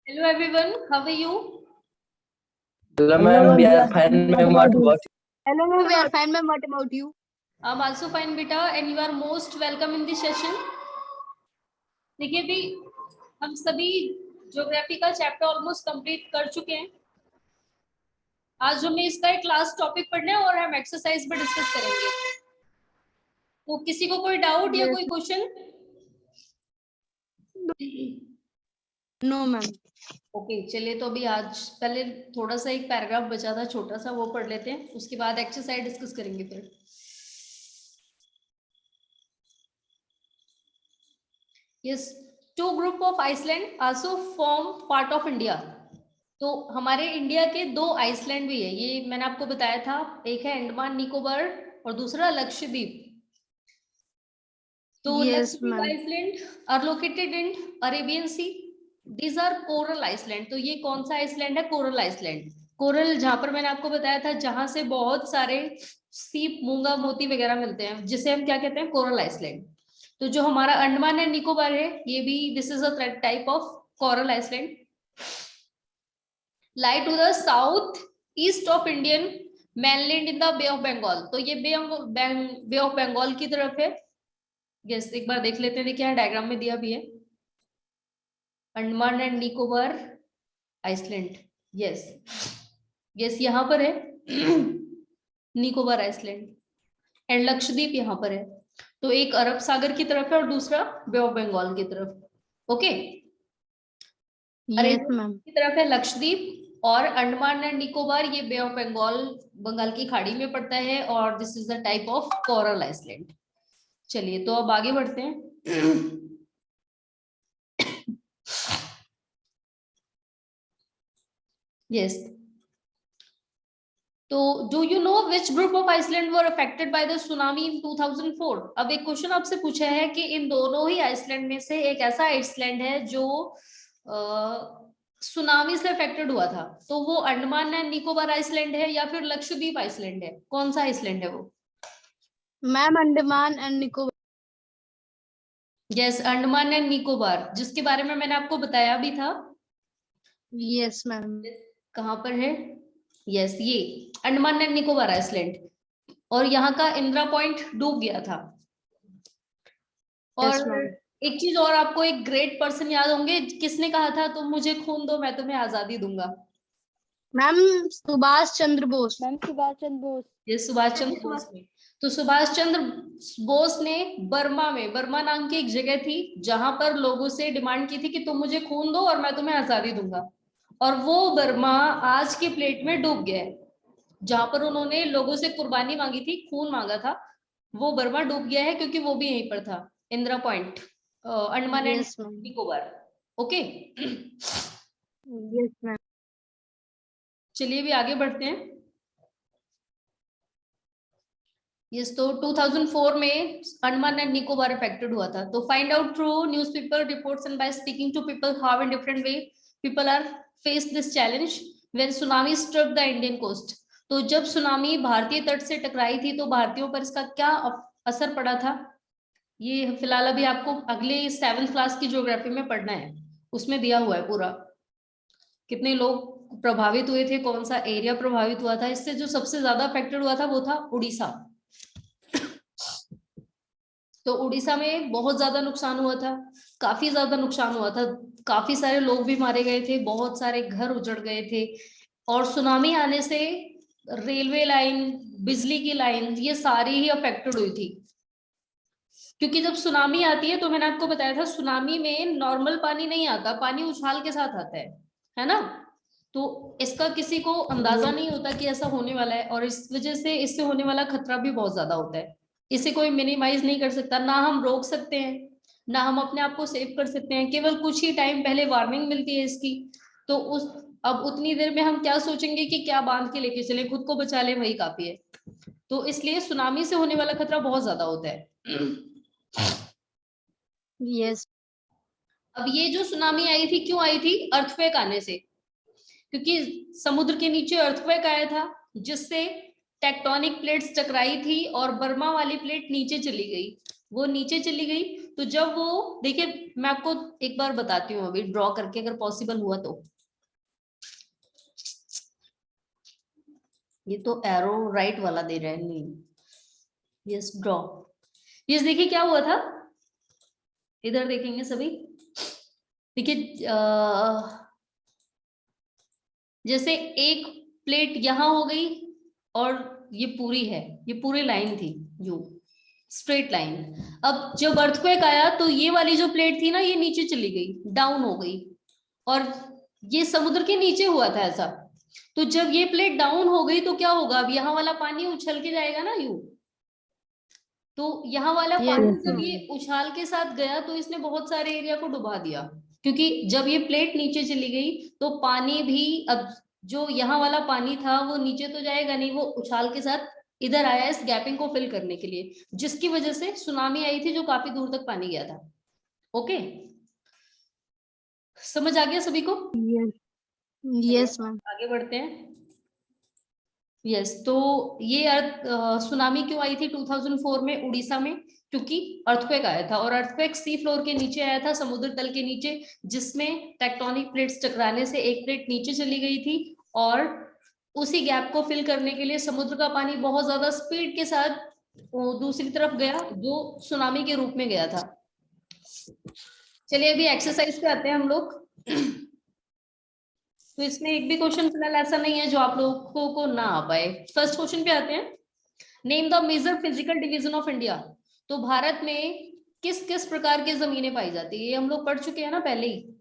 Hello everyone, how are you? Hello ma'am, we are fine ma'am. What about you? Hello ma'am, we are fine ma'am. What about you? I'm also fine beta and you are most welcome in this session. देखिए भी हम सभी geography का chapter almost complete कर चुके हैं। आज हमें इसका एक लास्ट टॉपिक पढ़ना है और हम एक्सरसाइज पे डिस्कस करेंगे। तो किसी को कोई डाउट या कोई क्वेश्चन? No ma'am. ओके चलिए, तो अभी आज पहले थोड़ा सा एक पैराग्राफ बचा था छोटा सा, वो पढ़ लेते हैं, उसके बाद एक्सरसाइज डिस्कस करेंगे फिर। Yes, two group of Iceland also form part of India. तो हमारे इंडिया के दो आइसलैंड भी है, ये मैंने आपको बताया था, एक है अंडमान निकोबार और दूसरा लक्षद्वीप। तो Lakshadweep island are located in Arabian sea. These are coral island. तो ये कौन सा आइसलैंड है? Coral Iceland. कोरल जहां पर मैंने आपको बताया था जहां से बहुत सारे सीप, मूंगा, मोती वगैरह मिलते हैं, जिसे हम क्या कहते हैं? Coral island. तो जो हमारा अंडमान एंड निकोबार है, ये भी this is a type of coral island. Lie to the south east of Indian mainland in the bay of Bengal. तो ये बे ऑफ बंगाल की तरफ है। यस, एक बार देख लेते हैं, देखिए डायग्राम में दिया भी है Andaman and Nicobar island. Yes yes, यहाँ पर है निकोबार आइसलैंड एंड लक्षद्वीप यहाँ पर है। तो एक अरब सागर की तरफ है और दूसरा बे ऑफ बंगाल की तरफ। ओके, अरेबियन की तरफ है लक्षद्वीप और अंडमान एंड निकोबार ये बे ऑफ बंगाल की खाड़ी में पड़ता है और this is the type of coral island. चलिए तो अब आगे बढ़ते हैं। यस, तो do you know which group of island were affected by the tsunami in 2004? अब एक क्वेश्चन आपसे पूछा है कि इन दोनों ही आइसलैंड में से एक ऐसा आइसलैंड है जो सुनामी से अफेक्टेड हुआ था, तो वो अंडमान एंड निकोबार आइसलैंड है या फिर लक्षद्वीप आइसलैंड है? कौन सा आइसलैंड है वो? Ma'am Andaman and Nicobar. Yes, Andaman and Nicobar, जिसके बारे में मैंने आपको बताया भी था। Yes ma'am. कहाँ पर है? यस, ये अंडमान एंड निकोबार आइसलैंड। और यहाँ का इंदिरा पॉइंट डूब गया था। और एक चीज और, आपको एक ग्रेट पर्सन याद होंगे, किसने कहा था तुम मुझे खून दो मैं तुम्हें आजादी दूंगा? मैम सुभाष चंद्र बोस। मैम सुभाष चंद्र बोस। ये सुभाष चंद्र बोस ने। तो सुभाष चंद्र बोस ने बर्मा में, बर्मा नाम की एक जगह थी जहां पर लोगों से डिमांड की थी कि तुम मुझे खून दो और मैं तुम्हें आजादी दूंगा, और वो बर्मा आज की प्लेट में डूब गया है। जहां पर उन्होंने लोगों से कुर्बानी मांगी थी, खून मांगा था, वो बर्मा डूब गया है क्योंकि वो भी यहीं पर था, Indira point, Andaman and Nicobar. Okay, yes ma'am. चलिए भी आगे बढ़ते हैं। यस, तो 2004 में अंडमान एंड निकोबार अफेक्टेड हुआ था। तो find out through newspaper reports and by speaking to people how in different way people are face this challenge when tsunami struck the Indian coast. तो जब सुनामी भारतीय तट से टकराई थी तो भारतीयों पर इसका क्या असर पड़ा था, ये फिलहाल अभी आपको अगले 7th क्लास की ज्योग्राफी में पढ़ना है, उसमें दिया हुआ है पूरा कितने लोग प्रभावित हुए थे, कौन सा एरिया प्रभावित हुआ था। इससे जो सबसे ज्यादा अफेक्टेड हुआ था वो था उड़ीसा। तो उड़ीसा में बहुत ज्यादा नुकसान हुआ था, काफी ज्यादा नुकसान हुआ था, काफी सारे लोग भी मारे गए थे, बहुत सारे घर उजड़ गए थे। और सुनामी आने से रेलवे लाइन, बिजली की लाइन, ये सारी ही अफेक्टेड हुई थी। क्योंकि जब सुनामी आती है, तो मैंने आपको बताया था सुनामी में नॉर्मल पानी नहीं आता, पानी उछाल के साथ आता है ना? तो इसका किसी को अंदाजा नहीं होता कि ऐसा होने वाला है, और इस वजह से इससे होने वाला खतरा भी बहुत ज्यादा होता है। इसे कोई मिनिमाइज नहीं कर सकता, ना हम रोक सकते हैं, ना हम अपने आप को सेव कर सकते हैं। केवल कुछ ही टाइम पहले वार्निंग मिलती है इसकी, तो अब उतनी देर में हम क्या सोचेंगे कि क्या बांध के लेके चले, खुद को बचा ले, वही काफी है। तो इसलिए सुनामी से होने वाला खतरा बहुत ज्यादा होता है। यस। अब ये जो सुनामी आई थी, क्यों आई थी? अर्थक्वेक आने से, क्योंकि समुद्र के नीचे अर्थक्वेक आया था जिससे टेक्टोनिक प्लेट्स टकराई थी और बर्मा वाली प्लेट नीचे चली गई। वो नीचे चली गई तो जब वो, देखिए मैं आपको एक बार बताती हूँ अभी ड्रॉ करके, अगर पॉसिबल हुआ तो। ये तो एरो राइट वाला दे रहा है, नहीं, यस ड्रॉ। यस देखिए क्या हुआ था, इधर देखेंगे सभी। देखिए जैसे एक प्लेट यहां हो गई और ये पूरी है, ये पूरी लाइन थी जो स्ट्रेट लाइन। अब जब अर्थक्वेक आया तो ये वाली जो प्लेट थी ना, ये नीचे चली गई, डाउन हो गई, और ये समुद्र के नीचे हुआ था ऐसा। तो जब ये प्लेट डाउन हो गई तो क्या होगा, अब यहाँ वाला पानी उछल के जाएगा ना यूं, तो यहाँ वाला पानी जब ये उछाल के साथ गया तो इसने बहुत सारे एरिया को डुबा दिया, क्योंकि जब ये प्लेट नीचे चली गई तो पानी भी, अब जो यहाँ वाला पानी था वो नीचे तो जाएगा नहीं, वो उछाल के साथ इधर आया इस गैपिंग को फिल करने के लिए, जिसकी वजह से सुनामी आई थी जो काफी दूर तक पानी गया था। ओके, समझ आ गया सभी को? Yes ma'am. आगे बढ़ते हैं। यस तो ये सुनामी क्यों आई थी 2004 में उड़ीसा में, क्योंकि अर्थक्वेक आया था, और अर्थक्वेक सी फ्लोर के नीचे आया था, समुद्र तल के नीचे, जिसमें टेक्टोनिक प्लेट्स टकराने से एक प्लेट नीचे चली गई थी, और उसी गैप को फिल करने के लिए समुद्र का पानी बहुत ज्यादा स्पीड के साथ दूसरी तरफ गया, जो सुनामी के रूप में गया था। चलिए अभी एक्सरसाइज पे आते हैं हम लोग। तो इसमें एक भी क्वेश्चन फिलहाल ऐसा नहीं है जो आप लोगों को ना आ पाए। फर्स्ट क्वेश्चन पे आते हैं, name the major physical division of India. तो भारत में किस किस प्रकार की जमीनें पाई जाती है, ये हम लोग पढ़ चुके हैं ना पहले ही।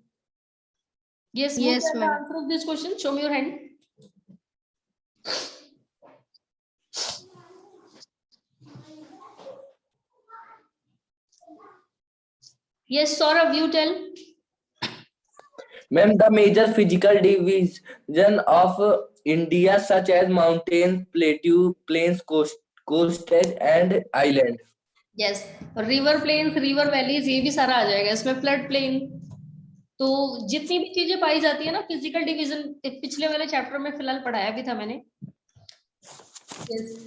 Yes Yes, ma'am. Answer of this question, show me your hand. Yes Saurabh, you tell. Ma'am, the major physical division of India such as mountains, plateau, plains, coastage and island. Yes, river plains, river valleys, ये भी सारा आ जाएगा इसमें, flood plain. तो जितनी भी चीजें पाई जाती है ना, फिजिकल डिवीजन पिछले वाले चैप्टर में फिलहाल पढ़ाया भी था मैंने।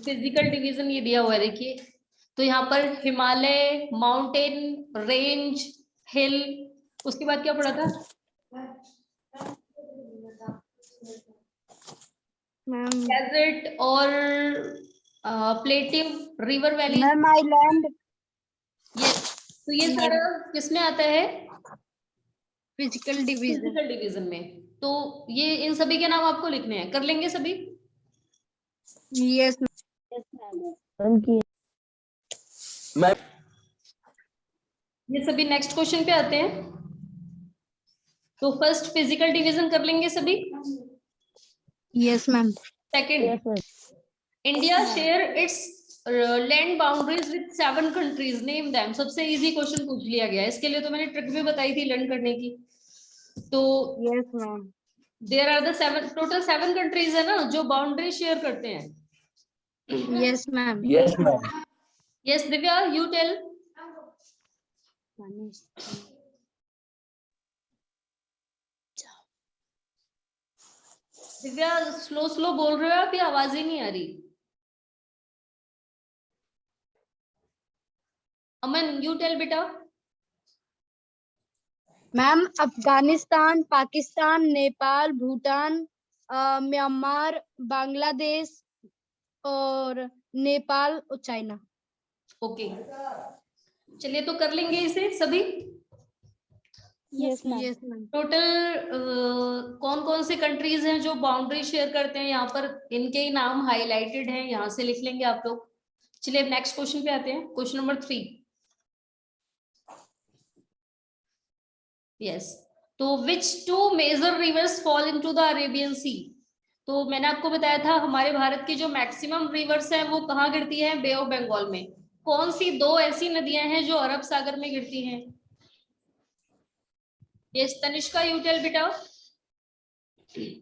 फिजिकल डिवीजन ये दिया हुआ है देखिए, तो यहाँ पर हिमालय, माउंटेन, रेंज, हिल, उसके बाद क्या पढ़ा था मैम? डेजर्ट और प्लेटिव, रिवर वैली। Ma'am island. तो ये सारा किसमें आता है, फिजिकल डिवीजन। फिजिकल डिवीजन में। तो ये इन सभी के नाम आपको लिखने हैं, कर लेंगे सभी? यस Ma'am, ये सभी नेक्स्ट क्वेश्चन पे आते हैं। तो फर्स्ट फिजिकल डिवीजन कर लेंगे सभी। Yes ma'am. Second, India share its land boundaries with 7 countries, name them. सबसे इजी क्वेश्चन पूछ लिया गया, इसके लिए तो मैंने ट्रिक भी बताई थी लर्न करने की। तो yes ma'am. There are the 7, total 7 countries है ना जो बाउंड्री शेयर करते हैं। Yes ma'am. yes, ma'am. Yes Divya, you tell. Divya slow slow बोल रहे हो आप, या आवाज ही नहीं आ रही? अमन, यू टेल बेटा। मैम अफगानिस्तान, पाकिस्तान, नेपाल, भूटान, म्यांमार, बांग्लादेश और नेपाल और चाइना। ओके, चलिए तो कर लेंगे इसे सभी। Yes ma'am. टोटल कौन कौन से कंट्रीज हैं जो बाउंड्री शेयर करते हैं, यहाँ पर इनके ही नाम हाईलाइटेड हैं, यहाँ से लिख लेंगे आप लोग। चलिए अब नेक्स्ट क्वेश्चन पे आते हैं, क्वेश्चन नंबर 3। यस, तो which 2 major rivers fall into the Arabian sea. तो मैंने आपको बताया था हमारे भारत की जो मैक्सिमम रिवर्स हैं वो कहाँ गिरती है, बे ऑफ बंगाल में। कौन सी 2 ऐसी नदियां हैं जो अरब सागर में गिरती हैं? यस तनिष्का, यू टेल बेटा।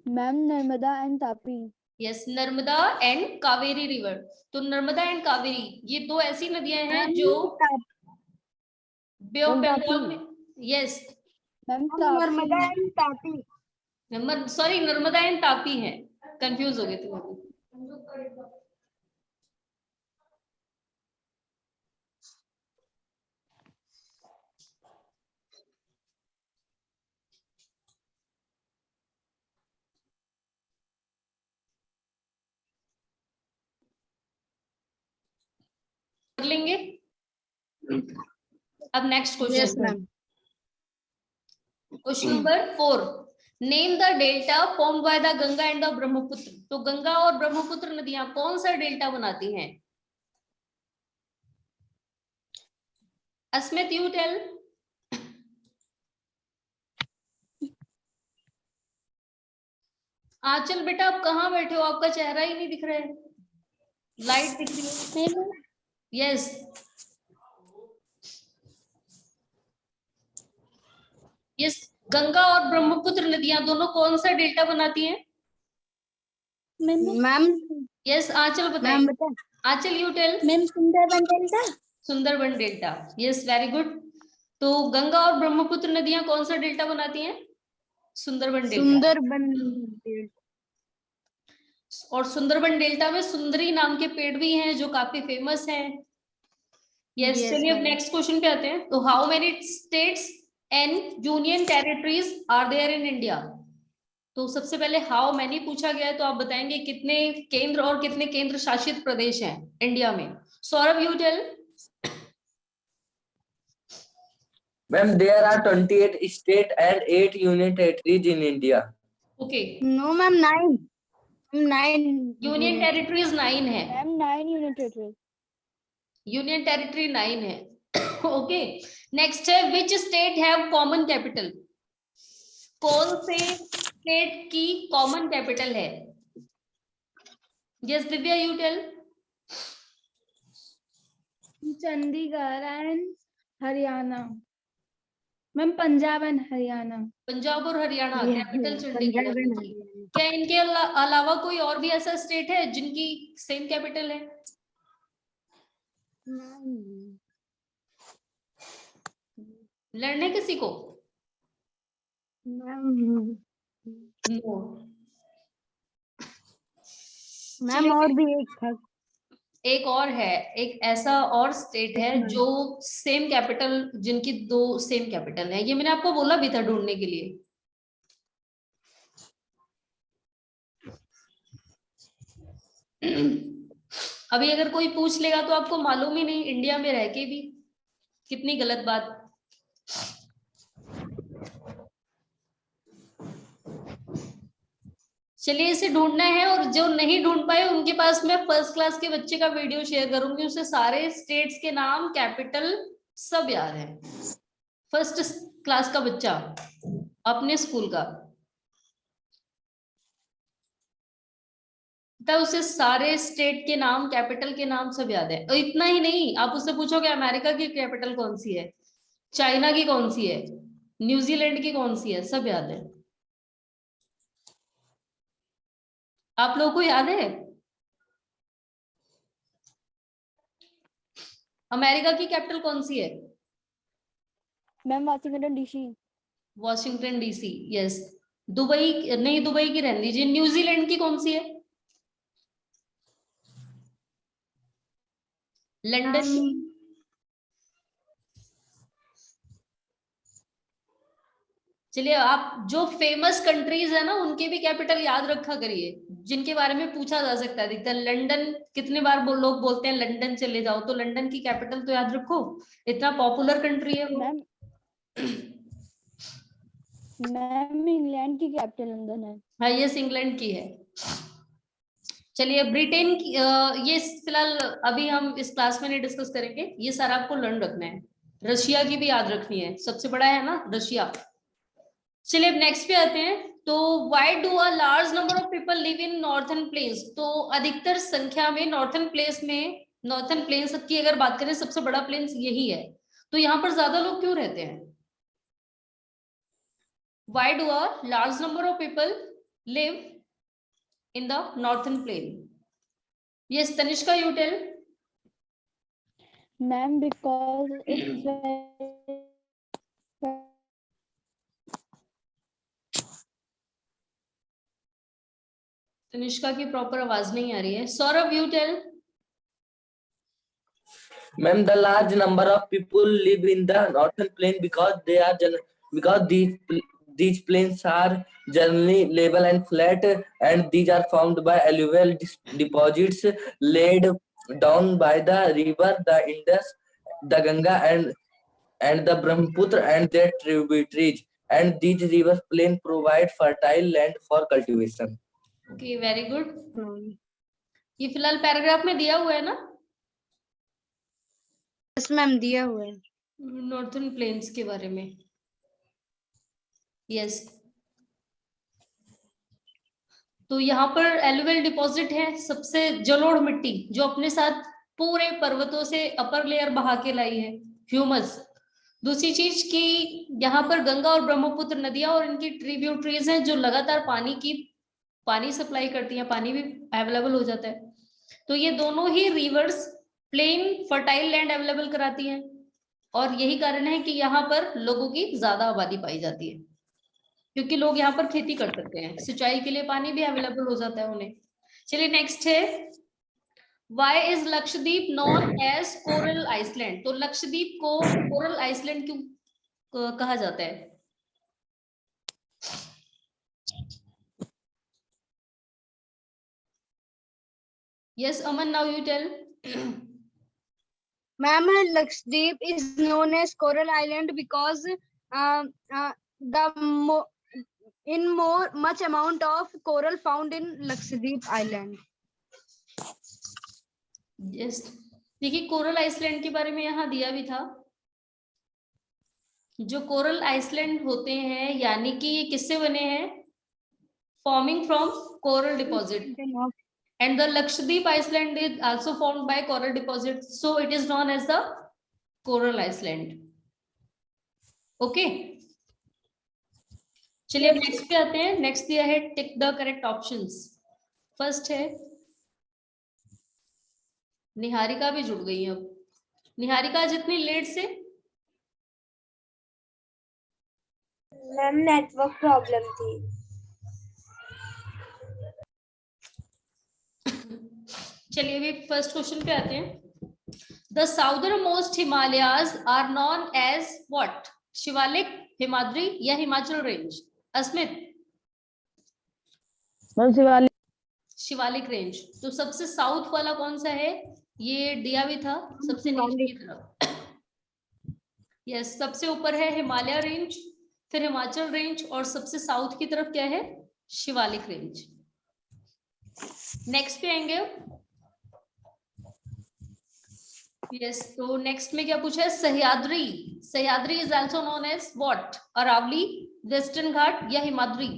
Ma'am Narmada and Tapi. Yes, Narmada and Kaveri river. तो नर्मदा एंड कावेरी ये 2 ऐसी नदियां हैं जो बे ऑफ बंगाल में। Yes Narmada and Tapi. Sorry, Narmada and Tapi है, कंफ्यूज हो गए तुम अभी। कर लेंगे। अब next Yes, question, ma'am. Question number 4, name the delta formed by the Ganga and the Brahmaputra. तो गंगा और ब्रह्मपुत्र नदियां कौन सा डेल्टा बनाती हैं? Asmit, you tell. आंचल बेटा आप कहाँ बैठे हो? आपका चेहरा ही नहीं दिख रहा है, लाइट दिख रही है। यस, यस, गंगा और ब्रह्मपुत्र नदियां दोनों कौन सा डेल्टा बनाती हैं? मैम यस, आंचल मैम बताइए। बता Anchal, you tell. Ma'am Sundarban delta. Sundarban delta, yes, very good. तो गंगा और ब्रह्मपुत्र नदियां कौन सा डेल्टा बनाती हैं? सुंदरबन डेल्टा। सुंदरबन डेल्टा। और सुंदरबन डेल्टा में सुंदरी नाम के पेड़ भी हैं जो काफी फेमस हैं। यस, Yes, चलिए अब ma'am. नेक्स्ट क्वेश्चन पे आते हैं। तो how many states and union territories are there in India? तो सबसे पहले हाउ मेनी पूछा गया है, तो आप बताएंगे कितने केंद्र और कितने केंद्र शासित प्रदेश हैं इंडिया में। Saurabh, you tell. Ma'am, there are 28 state and 8 union territories in India. Okay, No, ma'am, 9. 9. Union territories 9 है। Ma'am, 9 unit territories. Union territory 9 है। ओके, नेक्स्ट है which state have common capital? कौन से स्टेट की कॉमन कैपिटल है? Yes Divya, you tell. Chandigarh and Haryana. Ma'am Punjab and Haryana. Punjab और Haryana, capital Chandigarh Punjab है and उनकी। क्या इनके अलावा कोई और भी ऐसा स्टेट है जिनकी सेम कैपिटल है? लड़ने किसी को? नो। मैम और भी एक था। एक और है, एक ऐसा और स्टेट है जो सेम कैपिटल, जिनकी 2 सेम कैपिटल है। ये मैंने आपको बोला भी था ढूंढने के लिए। अभी अगर कोई पूछ लेगा तो आपको मालूम ही नहीं, इंडिया में रह के भी कितनी गलत बात। चलिए इसे ढूंढना है, और जो नहीं ढूंढ पाए उनके पास मैं फर्स्ट क्लास के बच्चे का वीडियो शेयर करूंगी, उसे सारे स्टेट्स के नाम, कैपिटल सब याद है। फर्स्ट क्लास का बच्चा अपने स्कूल का, तो उसे सारे स्टेट के नाम, कैपिटल के नाम सब याद है। और इतना ही नहीं, आप उससे पूछोगे अमेरिका की कैपिटल कौन सी है, चाइना की कौन सी है, न्यूजीलैंड की कौन सी है, सब याद है। आप लोगों को याद है अमेरिका की कैपिटल कौन सी है? Ma'am Washington DC. Washington DC, yes. Dubai नहीं, दुबई की रहने दीजिए। न्यूजीलैंड की कौन सी है? लंदन। चलिए, आप जो फेमस कंट्रीज है ना उनके भी कैपिटल याद रखा करिए, जिनके बारे में पूछा जा सकता है। दिखता लंदन, कितने बार लोग बोलते हैं लंदन चले जाओ, तो लंदन की कैपिटल तो याद रखो, इतना पॉपुलर कंट्री है वो। मैम इंग्लैंड की कैपिटल लंदन है। हाँ, यस, इंग्लैंड की है। चलिए ब्रिटेन की, ये फिलहाल अभी हम इस क्लास में नहीं डिस्कस करेंगे, ये सारा आपको लर्न रखना है। रशिया की भी याद रखनी है, सबसे बड़ा है ना रशिया। चलिए अब नेक्स्ट पे आते हैं। तो why do a large number of people live in northern plains? तो अधिकतर संख्या में नॉर्थर्न प्लेन्स की अगर बात करें, सबसे बड़ा प्लेन्स यही है, तो यहाँ पर ज्यादा लोग क्यों रहते हैं? Why do a large number of people live in the northern plain? Yes, Tanishka, you tell. Ma'am, because it's Tanishka की प्रॉपर आवाज नहीं आ रही है। Saurabh, you tell. Ma'am, the large number of people live in the northern plain because these plains are generally level and flat, and these are formed by alluvial deposits laid down by the river, the Indus, the Ganga, and the Brahmaputra and their tributaries. And these river plain provide fertile land for cultivation. Okay, very good. ये फिलहाल paragraph में दिया हुआ है ना? Yes ma'am, दिया हुआ है नॉर्थर्न प्लेन्स के बारे में. यस. तो यहाँ पर एलुवियल डिपॉजिट है, सबसे जलोढ़ मिट्टी जो अपने साथ पूरे पर्वतों से अपर लेयर बहा के लाई है, ह्यूमस. दूसरी चीज कि यहाँ पर गंगा और ब्रह्मपुत्र नदियां और इनकी ट्रिब्यूटरीज हैं जो लगातार पानी सप्लाई करती हैं, पानी भी अवेलेबल हो जाता है. तो ये दोनों ही rivers plain fertile land available कराती हैं और यही कारण है कि यहाँ पर लोगों की ज्यादा आबादी पाई जाती है, क्योंकि लोग यहाँ पर खेती कर सकते हैं, सिंचाई के लिए पानी भी अवेलेबल हो जाता है उन्हें. चलिए नेक्स्ट है, Why is Lakshadweep known as coral island? तो लक्षद्वीप को कोरल आइसलैंड क्यों कहा जाता है? Yes, Aman, now you tell. Ma'am, Lakshadweep is known as Coral Island because much amount of coral found in Lakshadweep Island. Yes. देखिए coral Iceland के बारे में यहाँ दिया भी था. जो कोरल आइसलैंड होते हैं यानी कि ये किससे बने हैं? Forming from coral deposit. And the Lakshadweep Island is also formed by coral deposits, so it is known as the coral island. Okay. चलिए अब नेक्स्ट पे आते हैं. नेक्स्ट दिया है tick the correct options. First है, निहारिका भी जुड़ गई है. अब निहारिका जितनी लेट से. मैम नेटवर्क प्रॉब्लम थी. चलिए अभी फर्स्ट क्वेश्चन पे आते हैं. The southernmost Himalayas are known as what? Shivalik, Himadri या हिमाचल रेंज? अस्मित. शिवालिक रेंज. तो सबसे साउथ वाला कौन सा है? ये दिया भी था सबसे नीचे की तरफ. यस, सबसे ऊपर है हिमालय रेंज, फिर हिमाचल रेंज और सबसे साउथ की तरफ क्या है? शिवालिक रेंज. नेक्स्ट पे आएंगे. यस, तो नेक्स्ट में क्या पूछा है? Sahyadri. Sahyadri is also known as what? Aravalli, western Ghat या Himadri?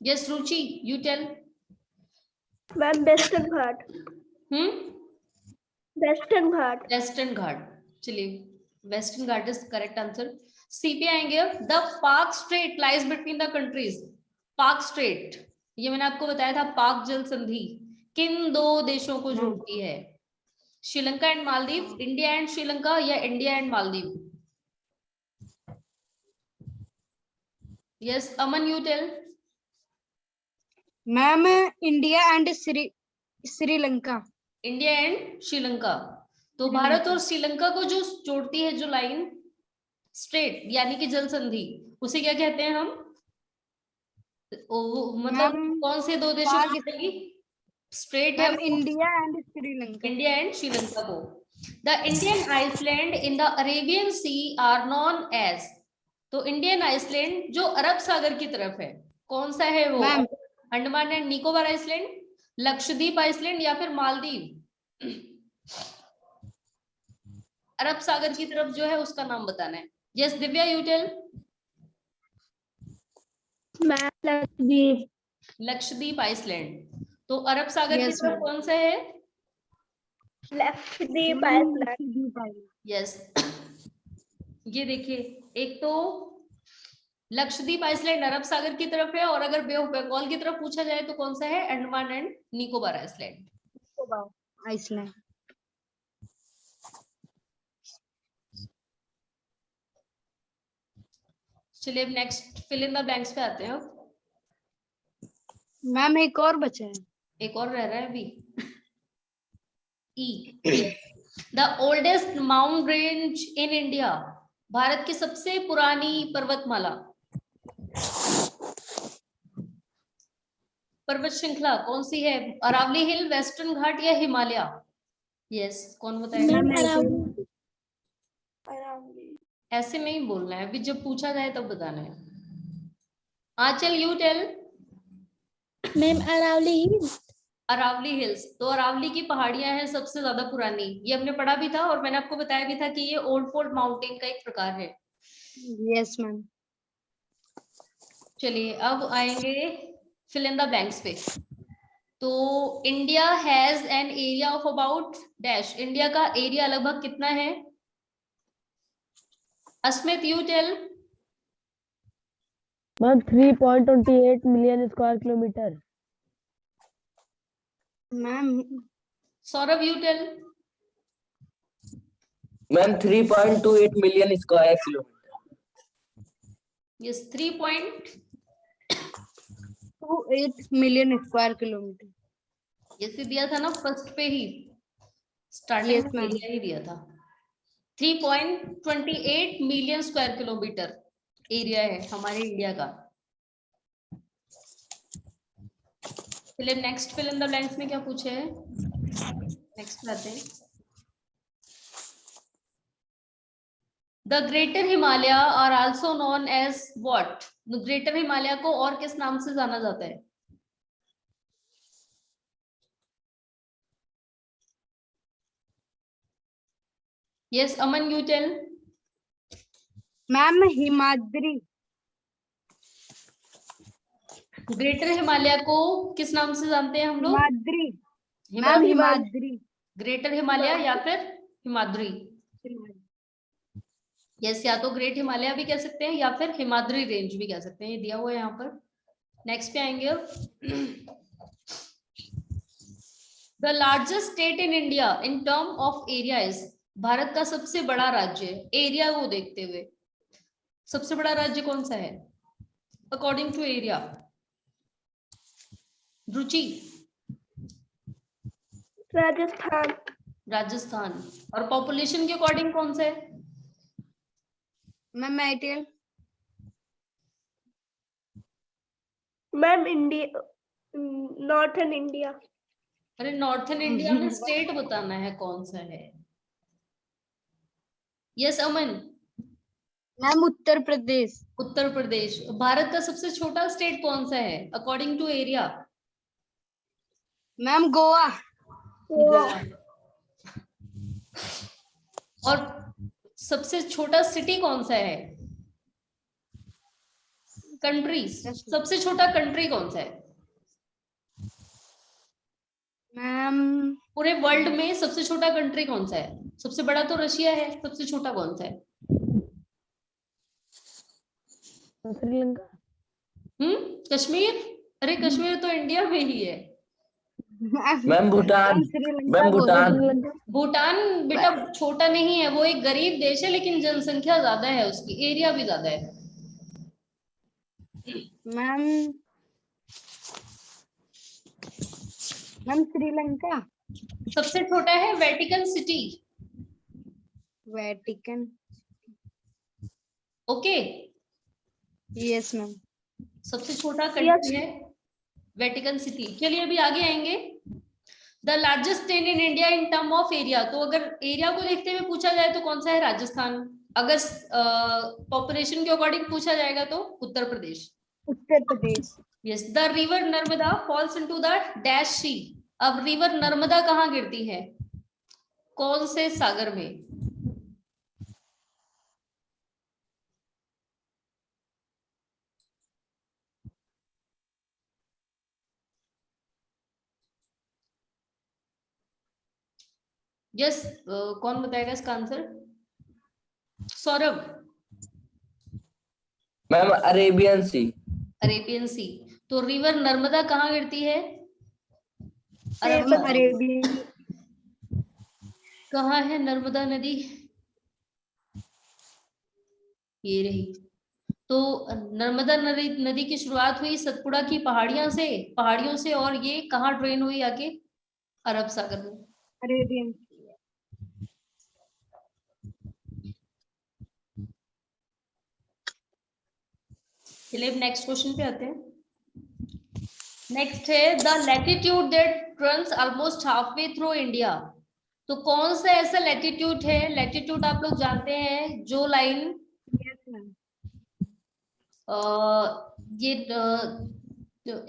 Yes Ruchi, you tell. Ma'am western Ghat. Western Ghat. Western Ghat. चलिए western Ghat is correct answer. Sea पे आएंगे. The Palk strait lies between the countries. Palk strait, ये मैंने आपको बताया था, पाक जल संधि किन दो देशों को जोड़ती है? Sri Lanka and Maldives, India and Sri Lanka या India and Maldives? Yes Aman, you tell. Ma'am India and Sri Lanka. India and Sri Lanka. तो भारत और श्रीलंका को जो जोड़ती है जो लाइन स्ट्रेट यानी कि जल संधि, उसे क्या कहते हैं हम? मतलब कौन से दो देशों को जोड़ेगी? स्ट्रेट है India and Sri Lanka. India and Sri Lanka को. The Indian island in the Arabian sea are known as. तो इंडियन आइसलैंड जो अरब सागर की तरफ है, कौन सा है वो? Andaman and Nicobar island, Lakshadweep island या फिर मालदीव? अरब सागर की तरफ जो है उसका नाम बताना है. Yes Divya, you tell. Lakshadweep. Lakshadweep island. तो अरब सागर की तरफ कौन सा है? लक्षद्वीप आइसलैंड. यस. ये देखिए, एक तो लक्षद्वीप आइसलैंड अरब सागर की तरफ है और अगर बे ऑफ बंगाल की तरफ पूछा जाए तो कौन सा है? Andaman and Nicobar island. Island. चलिए अब next fill in the blanks पे आते हैं. मैम एक और बचा है. एक और रह रहा है अभी. E. The oldest mount range in India. Bharat की सबसे पुरानी पर्वतमाला. पर्वत श्रृंखला कौन सी है? अरावली हिल, वेस्टर्न घाट या हिमालय? यस, कौन बताएगा? मैम अरावली। ऐसे में ही बोलना है, अभी जब पूछा जाए तब बताना है। Anchal, you tell. Ma'am Aravalli hills. Aravalli hills, तो अरावली की पहाड़ियां हैं सबसे ज्यादा पुरानी, ये हमने पढ़ा भी था और मैंने आपको बताया भी था कि ये ओल्ड फोर्ट माउंटेन का एक प्रकार है। Yes ma'am. चलिए अब आएंगे फिल इन द ब्लैंक्स पे। तो India has an area of about dash, India का एरिया लगभग कितना है? Asmit, you tell. Ma'am 3.28 million square kilometre. Ma'am Saurabh, you tell. Ma'am 3.28 million square kilometre. Yes, 3.28 million square kilometre. ये दिया था ना फर्स्ट पे ही, स्टार्टिंग Yes, में ma'am. एरिया ही दिया था। 3.28 मिलियन स्क्वायर किलोमीटर एरिया है हमारे इंडिया का। चलिए next fill in the blanks में क्या पूछे है, नेक्स्ट आते हैं। The greater Himalaya are also known as what? Greater Himalaya को और किस नाम से जाना जाता है? Yes Aman, you tell. Ma'am Himadri. Greater Himalaya को किस नाम से जानते हैं हम लोग? हिमाद्री। मैम हिमाद्री। ग्रेटर हिमालय या फिर हिमाद्री? यस, या तो ग्रेट हिमालय भी कह सकते हैं या फिर हिमाद्री रेंज भी कह सकते हैं, ये दिया हुआ है यहाँ पर। नेक्स्ट पे आएंगे अब। The largest state in India in term of area is, Bharat का सबसे बड़ा राज्य एरिया को देखते हुए सबसे बड़ा राज्य कौन सा है according to area? Ruchi. Rajasthan. Rajasthan. और पॉपुलेशन के अकॉर्डिंग कौन सा है? मैम आईटीएल। Ma'am India, northern India. अरे नॉर्थन इंडिया में स्टेट बताना है कौन सा है। यस अमन। मैम उत्तर प्रदेश। उत्तर प्रदेश। भारत का सबसे छोटा स्टेट कौन सा है according to area? Ma'am Goa. Goa. और सबसे छोटा सिटी कौन सा है? कंट्री, सबसे छोटा कंट्री कौन सा है? मैम पूरे वर्ल्ड में सबसे छोटा कंट्री कौन सा है? सबसे बड़ा तो रशिया है, सबसे छोटा कौन सा है? श्रीलंका। कश्मीर। अरे कश्मीर तो इंडिया में ही है। मैम भूटान। मैम भूटान। भूटान बेटा छोटा नहीं है, वो एक गरीब देश है लेकिन जनसंख्या ज्यादा है, उसकी एरिया भी ज्यादा है। Ma'am ma'am Sri Lanka. सबसे छोटा है Vatican city. Vatican. Okay, yes ma'am. सबसे छोटा कंट्री है वेटिकन सिटी। चलिए अभी आगे आएंगे। The largest state in India in term of area, तो अगर एरिया को देखते हुए पूछा जाए तो कौन सा है? राजस्थान। अगर पॉपुलेशन के अकॉर्डिंग पूछा जाएगा तो Uttar Pradesh. Uttar Pradesh. Yes. The river Narmada falls into the dash sea, अब रिवर नर्मदा कहाँ गिरती है, कौन से सागर में? यस, कौन बताएगा इसका आंसर? सौरभ। मैम अरेबियन सी। Arabian sea. तो रिवर नर्मदा कहाँ गिरती है? अरब मैम सागर में। अरेबियन। कहाँ है नर्मदा नदी? ये रही। तो नर्मदा नदी की शुरुआत हुई सतपुड़ा की पहाड़ियों से, और ये कहाँ ड्रेन हुई आगे? अरब सागर में। अरेबियन। चलिए अब नेक्स्ट क्वेश्चन पे आते हैं। नेक्स्ट है the latitude that runs almost half way through India. तो कौन सा ऐसा लैटिट्यूड है, लैटिट्यूड आप लोग जानते हैं, जो लाइन Yes, ma'am. ये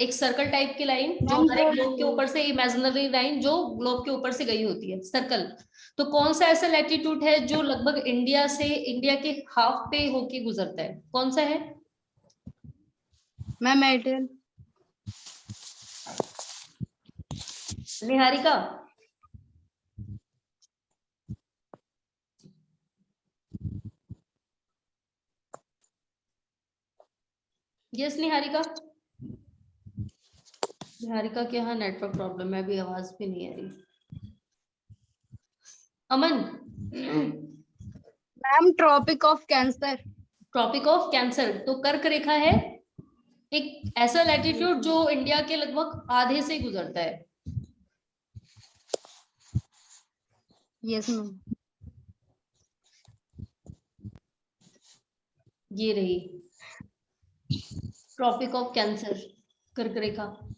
एक सर्कल टाइप की लाइन जो Ma'am, हमारे जो- ग्लोब के ऊपर से, इमेजिनरी लाइन जो ग्लोब के ऊपर से गई होती है, सर्कल। तो कौन सा ऐसा लैटिट्यूड है जो लगभग इंडिया से, इंडिया के हाफ पे होके गुजरता है, कौन सा है? Ma'am, Airtel. Niharika? Yes Niharika? Niharika के यहाँ नेटवर्क प्रॉब्लम है, अभी आवाज भी नहीं आ रही। Aman? Ma'am, Tropic of Cancer. Tropic of Cancer, तो कर्क रेखा है एक ऐसा लैटिट्यूड जो इंडिया के लगभग आधे से गुजरता है। Yes, ma'am. ये रही ट्रॉपिक ऑफ कैंसर, कर्क रेखा।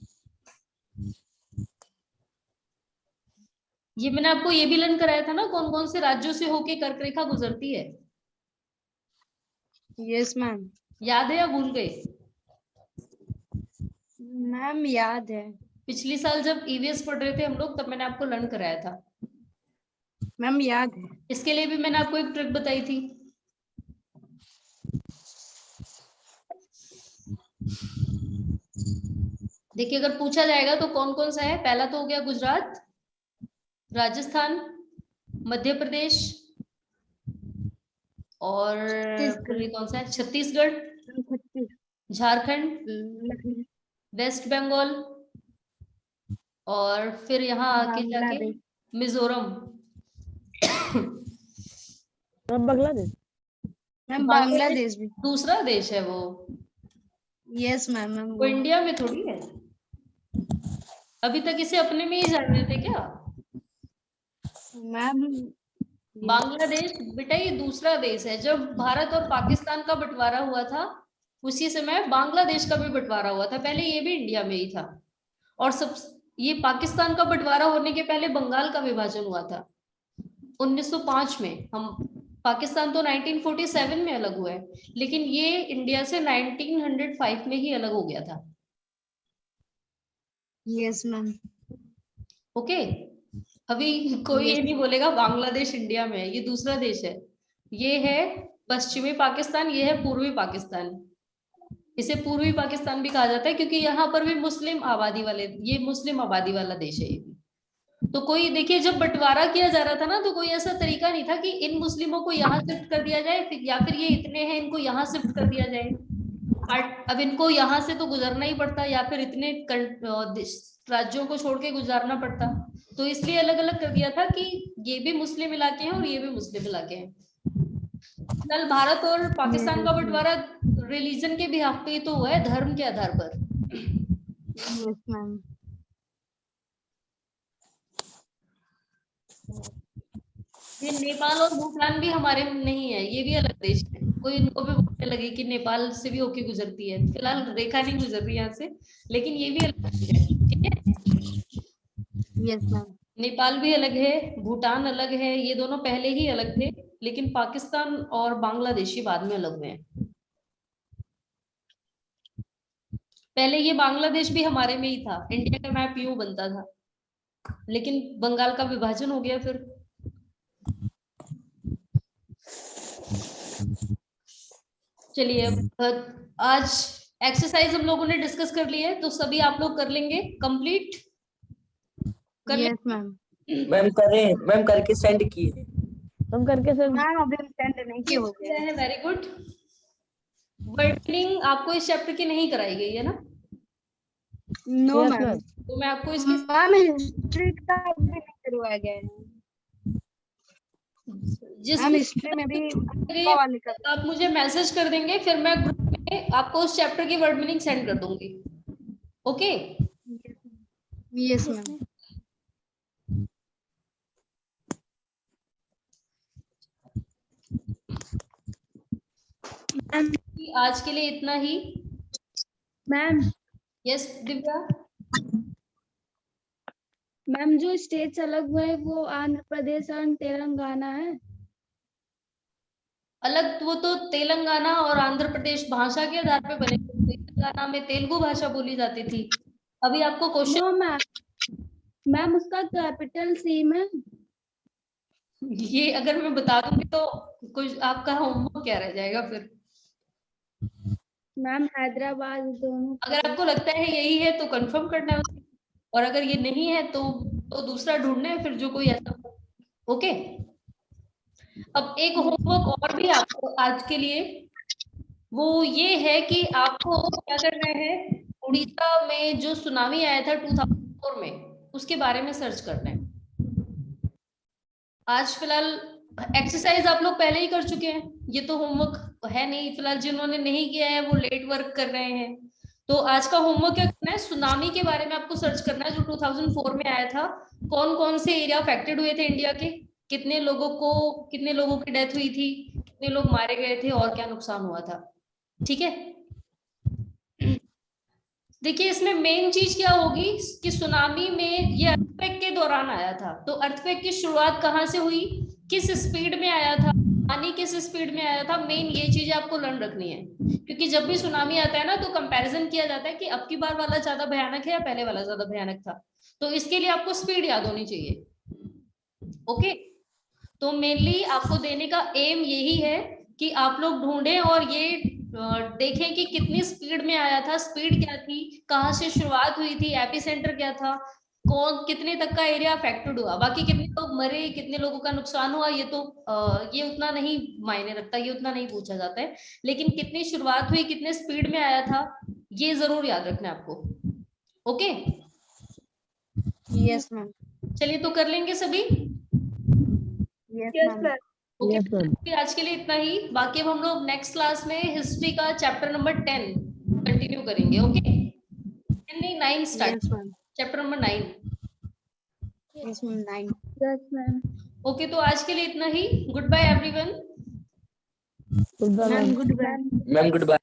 ये मैंने आपको ये भी लर्न कराया था ना, कौन कौन से राज्यों से होके कर्क रेखा गुजरती है, Yes, ma'am. याद है या भूल गए? Ma'am, याद है. पिछली साल जब ईवीएस पढ़ रहे थे हम लोग, तब मैंने आपको लर्न कराया था। Ma'am, याद है. इसके लिए भी मैंने आपको एक ट्रिक बताई थी। देखिए अगर पूछा जाएगा तो कौन कौन सा है, पहला तो हो गया गुजरात, राजस्थान, मध्य प्रदेश, और फिर ये कौन सा है, छत्तीसगढ़, झारखंड, लखनऊ, वेस्ट बंगाल, और फिर यहाँ आके जाके बांग्लादेश. मिजोरम। अब बांग्लादेश। Ma'am, बांग्लादेश भी. दूसरा देश है वो Yes, ma'am. Ma'am, वो इंडिया में थोड़ी है। अभी तक इसे अपने में ही जान रहे थे क्या? Ma'am, बांग्लादेश बेटा ये दूसरा देश है। जब भारत और पाकिस्तान का बंटवारा हुआ था उसी समय बांग्लादेश का भी बंटवारा हुआ था, पहले ये भी इंडिया में ही था। और सब ये पाकिस्तान का बंटवारा होने के पहले बंगाल का विभाजन हुआ था 1905 में। हम पाकिस्तान तो 1947 में अलग हुआ है, लेकिन ये इंडिया से 1905 में ही अलग हो गया था। yes, ma'am. ओके अभी कोई ये नहीं बोलेगा बांग्लादेश इंडिया में है, ये दूसरा देश है। ये है पश्चिमी पाकिस्तान, ये है पूर्वी पाकिस्तान। इसे पूर्वी पाकिस्तान भी कहा जाता है क्योंकि यहाँ पर भी मुस्लिम आबादी वाले, ये मुस्लिम आबादी वाला देश है ये भी। तो कोई देखिए जब बंटवारा किया जा रहा था ना, तो कोई ऐसा तरीका नहीं था कि इन मुस्लिमों को यहाँ शिफ्ट कर दिया जाए या फिर ये इतने हैं इनको यहाँ शिफ्ट कर दिया जाए। अब इनको यहाँ से तो गुजरना ही पड़ता, या फिर इतने राज्यों को छोड़ के गुजारना पड़ता, तो इसलिए अलग अलग कर दिया था कि ये भी मुस्लिम इलाके हैं और ये भी मुस्लिम इलाके हैं। कल भारत और पाकिस्तान का बंटवारा रिलीजन के बिहाफ पे ही तो हुआ है, धर्म के आधार पर। Yes, ma'am. ये नेपाल और भूटान भी हमारे नहीं है, ये भी अलग देश है। कोई इनको भी बोलने लगे कि नेपाल से भी होके गुजरती है, फिलहाल रेखा नहीं गुजर रही यहाँ से, लेकिन ये भी अलग देश है, ठीक है। Yes, ma'am. नेपाल भी अलग है, भूटान अलग है, ये दोनों पहले ही अलग थे, लेकिन पाकिस्तान और बांग्लादेश ही बाद में अलग हुए हैं। पहले ये बांग्लादेश भी हमारे में ही था, इंडिया का मैप यूं बनता था, लेकिन बंगाल का विभाजन हो गया फिर। चलिए आज एक्सरसाइज हम लोगों ने डिस्कस कर ली है, तो सभी आप लोग कर लेंगे कंप्लीट? कर Yes, ma'am. मैम करें, मैम करके सेंड किए। हम करके सर Ma'am, अभी सेंड नहीं किया हो गया. है, वेरी गुड। वर्डिंग आपको इस चैप्टर की नहीं कराई गई है ना? No, Yes, ma'am. ma'am. तो मैं आपको इसकी Ma'am, हिस्ट्री का भी नहीं करवाया गया है. जिस Ma'am, हिस्ट्री में भी ये वाले का. आप मुझे मैसेज कर देंगे, फिर मैं ग्रुप में आपको उस चैप्टर की वर्ड मीनिंग सेंड कर दूंगी। Okay Yes, ma'am. आज के लिए इतना ही। Ma'am. यस दिव्या? मैम जो स्टेट्स अलग हुए वो आंध्र प्रदेश और तेलंगाना है। अलग वो तो तेलंगाना और आंध्र प्रदेश भाषा के आधार पे बने। तेलंगाना में तेलुगु भाषा बोली जाती थी। अभी आपको क्वेश्चन, नो मैम, मैम उसका कैपिटल सेम है। ये अगर मैं बता दूंगी तो कुछ आपका होमवर्क क्या रह जाएगा फिर। मैम हैदराबाद दोनों। अगर आपको लगता है यही है तो कंफर्म करना है, और अगर ये नहीं है तो दूसरा ढूंढना है फिर जो कोई ऐसा। ओके, अब एक होमवर्क और भी आपको आज के लिए, वो ये है कि आपको क्या करना है, उड़ीसा में जो सुनामी आया था 2004 में उसके बारे में सर्च करना है। आज फिलहाल एक्सरसाइज आप लोग पहले ही कर चुके हैं, ये तो होमवर्क है नहीं। फिलहाल जिन्होंने नहीं किया है वो लेट वर्क कर रहे हैं। तो आज का होमवर्क क्या करना है, सुनामी के बारे में आपको सर्च करना है जो 2004 में आया था। कौन कौन से एरिया अफेक्टेड हुए थे इंडिया के, कितने लोगों की डेथ हुई थी, कितने लोग मारे गए थे और क्या नुकसान हुआ था। ठीक है, देखिए इसमें मेन चीज क्या होगी कि सुनामी में ये अर्थक्वेक के दौरान आया था। तो अर्थक्वेक की शुरुआत कहाँ से हुई, किस स्पीड में आया था, पानी किस स्पीड में आया था, मेन ये चीजें आपको लर्न रखनी है। क्योंकि जब भी सुनामी आता है ना तो कंपैरिजन किया जाता है कि अब की बार वाला ज्यादा भयानक है या पहले वाला ज्यादा भयानक था। तो इसके लिए आपको स्पीड याद होनी चाहिए। ओके, तो मेनली आपको देने का एम यही है कि आप लोग ढूंढें और ये देखें कि कितनी स्पीड में आया था, स्पीड क्या थी, कहाँ से शुरुआत हुई थी, एपिसेंटर क्या था, कौन कितने तक का एरिया अफेक्टेड हुआ। बाकी कितने लोग मरे, कितने लोगों का नुकसान हुआ, ये तो ये उतना नहीं मायने रखता, ये उतना नहीं पूछा जाता है। लेकिन कितनी शुरुआत हुई, कितने स्पीड में आया था, ये जरूर याद रखना है आपको। Okay, yes ma'am. चलिए तो कर लेंगे सभी। Yes Yes, ma'am. ma'am. Okay, Yes, ma'am. आज के लिए इतना ही। बाकी अब हम लोग नेक्स्ट क्लास में हिस्ट्री का चैप्टर नंबर 10 कंटिन्यू करेंगे। Okay, 9 start, yes ma'am. Chapter number 9। Yes ma'am 9। Yes, ma'am. Okay, तो आज के लिए इतना ही। Good bye everyone. Goodbye, ma'am ma'am. Good bye. Ma'am good bye.